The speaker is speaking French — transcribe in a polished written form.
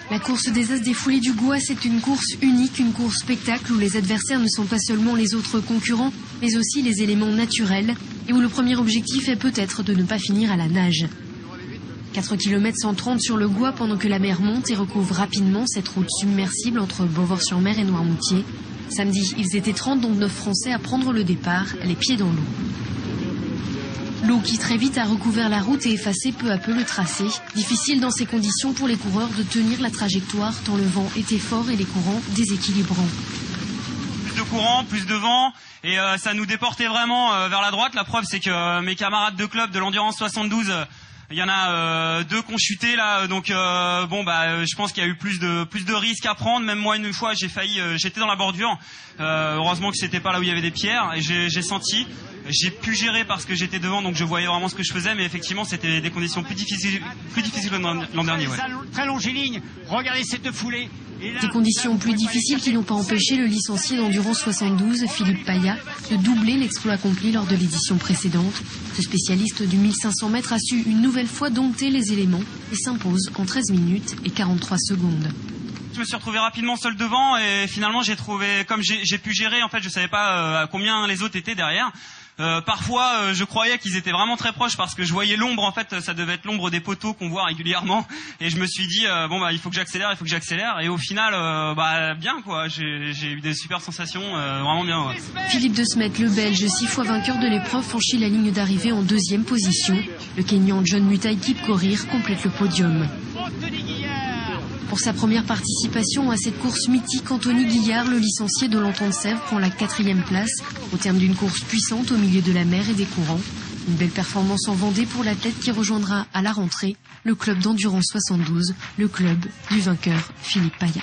La course des As défoulés du Gois, c'est une course unique, une course spectacle où les adversaires ne sont pas seulement les autres concurrents, mais aussi les éléments naturels et où le premier objectif est peut-être de ne pas finir à la nage. 4 km 130 sur le Gois pendant que la mer monte et recouvre rapidement cette route submersible entre Beauvoir-sur-Mer et Noirmoutier. Samedi, ils étaient 30, donc 9 Français à prendre le départ, les pieds dans l'eau. L'eau qui très vite a recouvert la route et effacé peu à peu le tracé. Difficile dans ces conditions pour les coureurs de tenir la trajectoire tant le vent était fort et les courants déséquilibrants. Plus de courant, plus de vent et ça nous déportait vraiment vers la droite. La preuve c'est que mes camarades de club de l'Endurance 72, il y en a 2 qui ont chuté là, donc je pense qu'il y a eu plus de risques à prendre. Même moi une fois j'ai failli, j'étais dans la bordure. Heureusement que c'était pas là où il y avait des pierres et j'ai senti. J'ai pu gérer parce que j'étais devant, donc je voyais vraiment ce que je faisais, mais effectivement c'était des conditions plus difficiles que l'an dernier. Ouais. Très longiligne, regardez cette foulée. Des conditions plus difficiles qui n'ont pas empêché le licencié d'Endurance 72, Philippe Paya, de doubler l'exploit accompli lors de l'édition précédente. Ce spécialiste du 1500 mètres a su une nouvelle fois dompter les éléments et s'impose en 13 minutes et 43 secondes. Je me suis retrouvé rapidement seul devant et finalement j'ai trouvé, comme j'ai pu gérer, en fait je savais pas à combien les autres étaient derrière. Parfois je croyais qu'ils étaient vraiment très proches parce que je voyais l'ombre, en fait ça devait être l'ombre des poteaux qu'on voit régulièrement et je me suis dit il faut que j'accélère et au final bien quoi, j'ai eu des super sensations, vraiment bien. Ouais. Philippe De Smet, le Belge 6 fois vainqueur de l'épreuve, franchit la ligne d'arrivée en 2e position. Le Kényan John Mutai Kipkorir complète le podium. Pour sa première participation à cette course mythique, Anthony Guillard, le licencié de l'Entente-Sèvres, prend la 4e place au terme d'une course puissante au milieu de la mer et des courants. Une belle performance en Vendée pour l'athlète qui rejoindra à la rentrée le club d'Endurance 72, le club du vainqueur Philippe Paya.